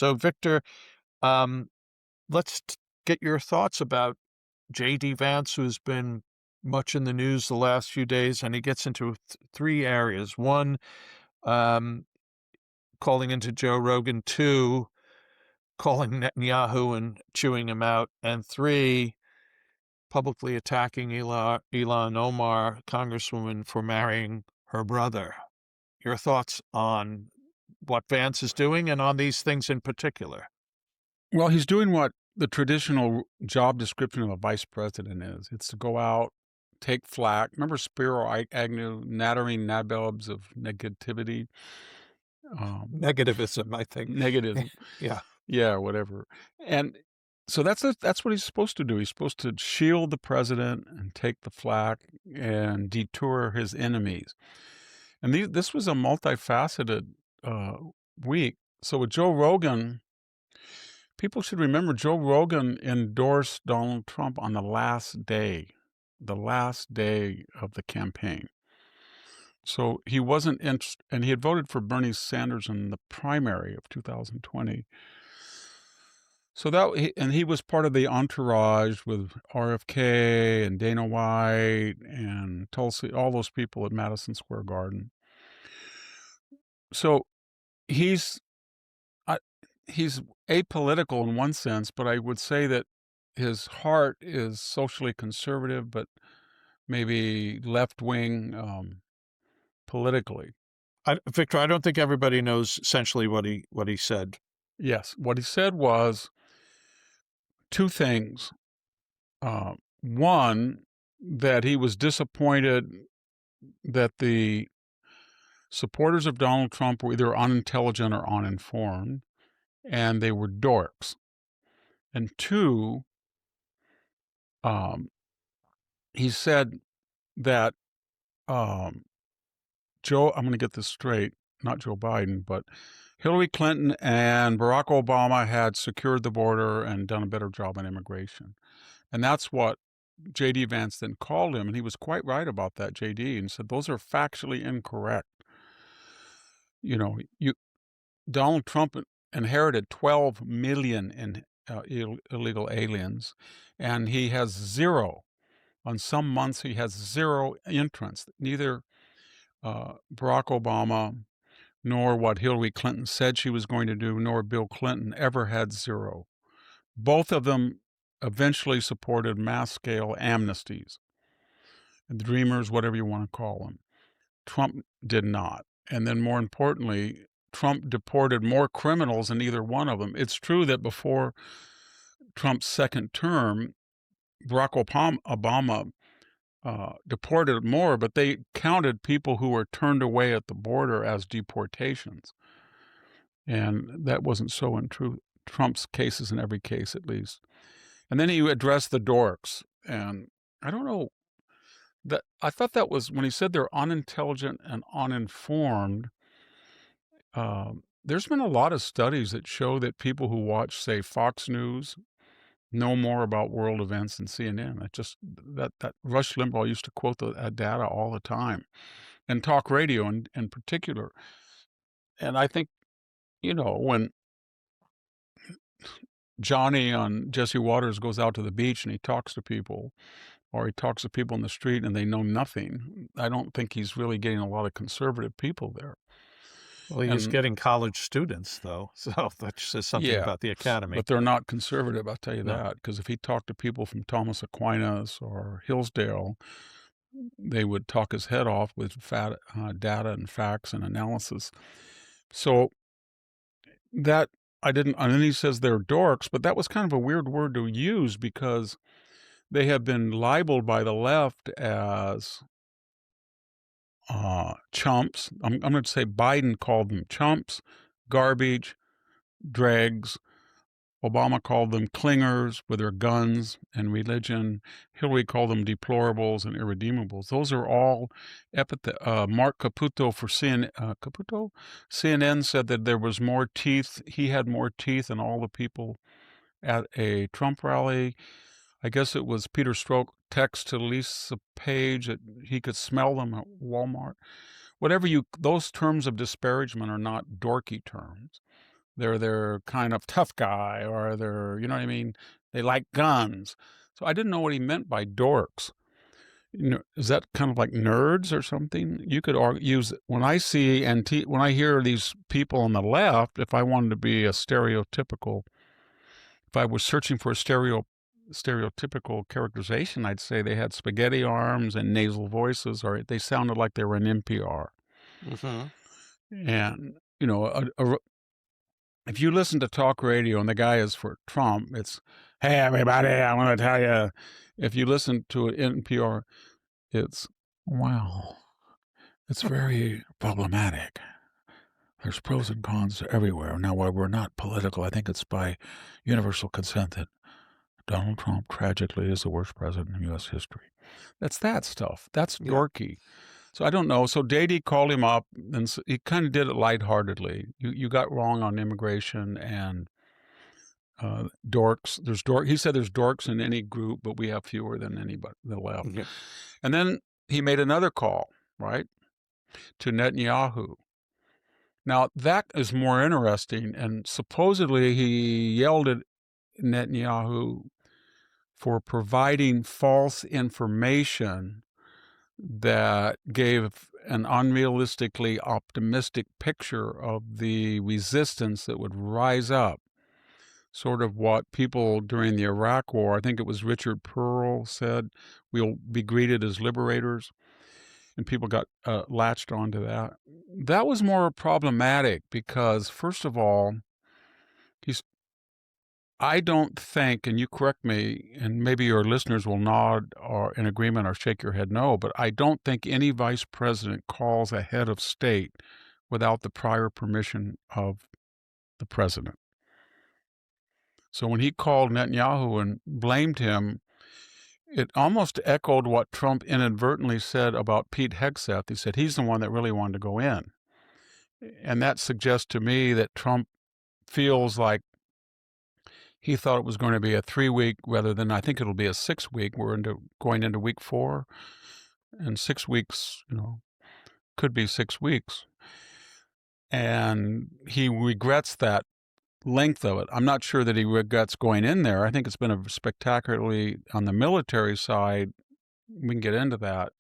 So, Victor, um, get your thoughts about J.D. Vance, who's been much in the news the last few days, and he gets into three areas. One, um, calling into Joe Rogan. Two, calling Netanyahu and chewing him out. And three, publicly attacking Ilhan Omar, Congresswoman, for marrying her brother. Your thoughts on what Vance is doing and on these things in particular? Well, he's doing what the traditional job description of a vice president is. It's to go out, take flack. Remember Spiro Agnew, nattering nabobs of negativity, um, Negativism, I think. negativism. Yeah. Yeah, whatever. And so that's what he's supposed to do. He's supposed to shield the president and take the flack and detour his enemies. And this was a multifaceted uh, week. So with Joe Rogan, people should remember Joe Rogan endorsed Donald Trump on the last day of the campaign. So he wasn't interested, and he had voted for Bernie Sanders in the primary of 2020. So and he was part of the entourage with RFK and Dana White and Tulsi, all those people at Madison Square Garden. So he's I, he's apolitical in one sense, but I would say that his heart is socially conservative, but maybe left wing politically. Victor, I don't think everybody knows essentially what he said. Yes, what he said was two things. One, that he was disappointed that the supporters of Donald Trump were either unintelligent or uninformed, and they were dorks. And two, um, he said that I'm going to get this straight, not Joe Biden, but Hillary Clinton and Barack Obama had secured the border and done a better job on immigration. And that's what J.D. Vance then called him. And he was quite right about that, J.D., and said, those are factually incorrect. You know, Donald Trump inherited 12 million in illegal aliens, and he has zero. On some months, he has zero entrants. Neither Barack Obama nor what Hillary Clinton said she was going to do, nor Bill Clinton ever had zero. Both of them eventually supported mass-scale amnesties, the Dreamers, whatever you want to call them. Trump did not. And then more importantly, Trump deported more criminals than either one of them. It's true that before Trump's second term, Barack Obama deported more, but they counted people who were turned away at the border as deportations. And that wasn't so in Trump's cases, in every case at least. And then he addressed the dorks. And I don't know, that I thought that was when he said they're unintelligent and uninformed. There's been a lot of studies that show that people who watch, say, Fox News know more about world events than CNN. It just that Rush Limbaugh used to quote that data all the time, and talk radio in particular. And I think, when Johnny on Jesse Waters goes out to the beach and he talks to people, or he talks to people in the street and they know nothing, I don't think he's really getting a lot of conservative people there. Well, he is And getting college students, though, so that says something yeah, about the academy. but they're not conservative, I'll tell you No. that, because if he talked to people from Thomas Aquinas or Hillsdale, they would talk his head off with data and facts and analysis. So that I didn't, and then he says they're dorks, but that was kind of a weird word to use because they have been labeled by the left as chumps. I'm going to say Biden called them chumps, garbage, dregs. Obama called them clingers with their guns and religion. Hillary called them deplorables and irredeemables. Those are all epithet. Mark Caputo for CNN said that there was more teeth. He had more teeth than all the people at a Trump rally. I guess it was Peter Strzok text to Lisa Page that he could smell them at Walmart. Those terms of disparagement are not dorky terms. They're kind of tough guy, or they're, you know what I mean? They like guns. So I didn't know what he meant by dorks. Is that kind of like nerds or something? You could use when I see and when I hear these people on the left, if I wanted to be a stereotypical, if I was searching for a stereotypical characterization, I'd say they had spaghetti arms and nasal voices, or they sounded like they were an NPR. Mhm. And if you listen to talk radio and the guy is for Trump, it's, "Hey, everybody, I want to tell you." If you listen to an NPR, it's, "Wow, it's very problematic. There's pros and cons everywhere. Now, while we're not political, I think it's by universal consent that Donald Trump tragically is the worst president in U.S. history." That's that stuff. That's Yeah. dorky. So I don't know. So Dady called him up, and he kind of did it lightheartedly. You got wrong on immigration and dorks. He said there's dorks in any group, but we have fewer than anybody the left. Yeah. And then he made another call, right, to Netanyahu. Now that is more interesting. And supposedly he yelled at Netanyahu for providing false information that gave an unrealistically optimistic picture of the resistance that would rise up. Sort of what people during the Iraq War, I think it was Richard Pearl, said, "We'll be greeted as liberators," and people got latched onto that. That was more problematic because, first of all, he's I don't think, and you correct me, and maybe your listeners will nod or in agreement or shake your head no, but I don't think any vice president calls a head of state without the prior permission of the president. So when he called Netanyahu and blamed him, it almost echoed what Trump inadvertently said about Pete Hegseth. He said he's the one that really wanted to go in. And that suggests to me that Trump feels like he thought it was going to be a 3-week rather than, I think it'll be a 6-week. We're going into week 4, and 6 weeks, could be 6 weeks. And he regrets that length of it. I'm not sure that he regrets going in there. I think it's been a spectacularly, on the military side, we can get into that.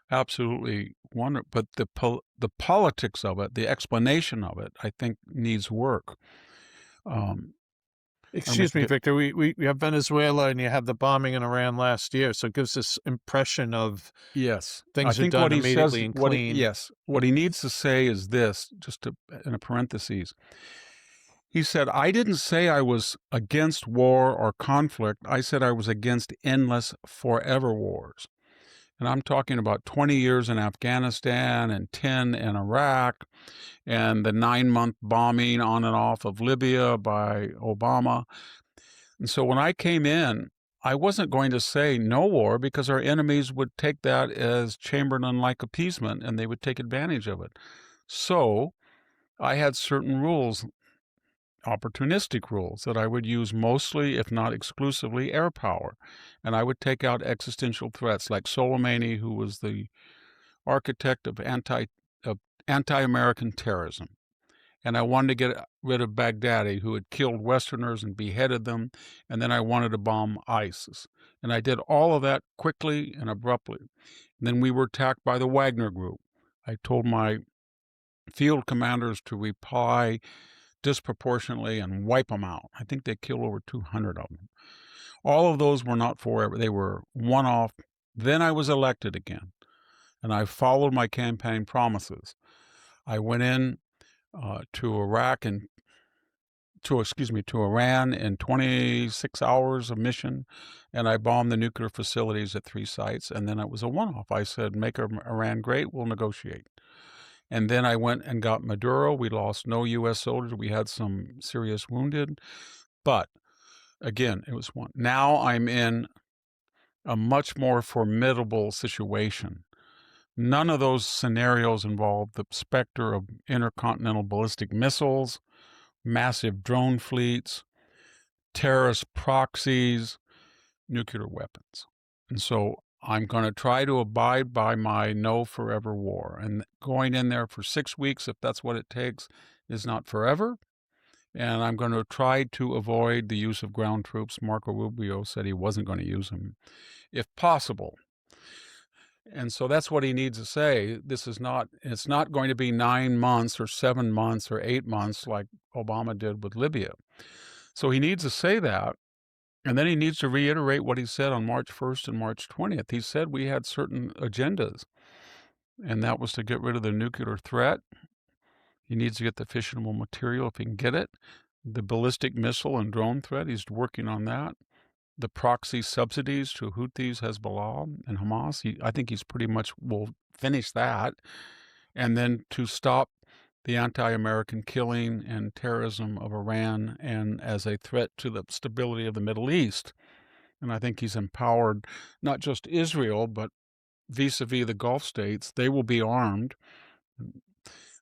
Absolutely wonderful. But the politics of it, the explanation of it, I think needs work. I don't Excuse make me, it. Victor. We have Venezuela, and you have the bombing in Iran last year, so it gives this impression of Yes, I things are think what done he immediately says, and clean. what he needs to say is this, just in a parentheses. He said, "I didn't say I was against war or conflict. I said I was against endless, forever wars." And I'm talking about 20 years in Afghanistan and 10 in Iraq and the 9-month bombing on and off of Libya by Obama. And so when I came in, I wasn't going to say no war because our enemies would take that as Chamberlain-like appeasement and they would take advantage of it. So I had certain rules, opportunistic rules, that I would use mostly, if not exclusively, air power. And I would take out existential threats like Soleimani, who was the architect of anti-American terrorism. And I wanted to get rid of Baghdadi, who had killed Westerners and beheaded them, and then I wanted to bomb ISIS. And I did all of that quickly and abruptly. And then we were attacked by the Wagner Group. I told my field commanders to reply disproportionately and wipe them out. I think they killed over 200 of them. All of those were not forever. They were one-off. Then I was elected again, and I followed my campaign promises. I went in to Iraq and to Iran in 26 hours of mission, and I bombed the nuclear facilities at 3 sites, and then it was a one-off. I said, "Make Iran great, we'll negotiate." And then I went and got Maduro. We lost no U.S. soldiers. We had some serious wounded, but again, it was one. Now I'm in a much more formidable situation. None of those scenarios involve the specter of intercontinental ballistic missiles, massive drone fleets, terrorist proxies, nuclear weapons. And so I'm going to try to abide by my no forever war. And going in there for 6 weeks, if that's what it takes, is not forever. and I'm going to try to avoid the use of ground troops. Marco Rubio said he wasn't going to use them if possible. And so that's what he needs to say. It's not going to be 9 months or 7 months or 8 months like Obama did with Libya. So he needs to say that. And then he needs to reiterate what he said on March 1st and March 20th. He said we had certain agendas, and that was to get rid of the nuclear threat. He needs to get the fissionable material if he can get it. The ballistic missile and drone threat, he's working on that. The proxy subsidies to Houthis, Hezbollah, and Hamas, I think he's pretty much will finish that. And then to stop the anti-American killing and terrorism of Iran and as a threat to the stability of the Middle East. And I think he's empowered not just Israel, but vis-a-vis the Gulf states. They will be armed.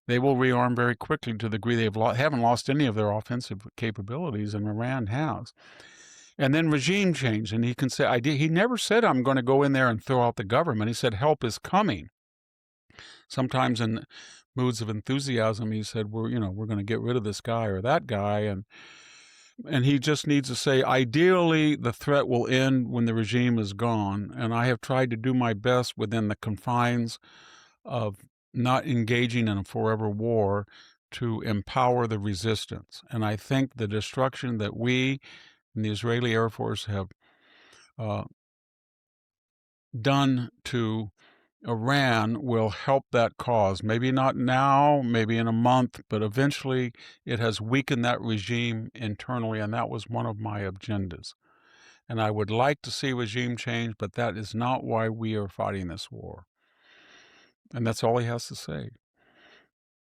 They will rearm very quickly to the degree haven't lost any of their offensive capabilities, and Iran has. And then regime change, and he can say, he never said, I'm going to go in there and throw out the government. He said, help is coming. Sometimes in moods of enthusiasm, he said, we're going to get rid of this guy or that guy. And he just needs to say, ideally, the threat will end when the regime is gone. And I have tried to do my best within the confines of not engaging in a forever war to empower the resistance. And I think the destruction that we and the Israeli Air Force have done to Iran will help that cause. Maybe not now, maybe in a month, but eventually it has weakened that regime internally, and that was one of my agendas. And I would like to see regime change, but that is not why we are fighting this war. And that's all he has to say.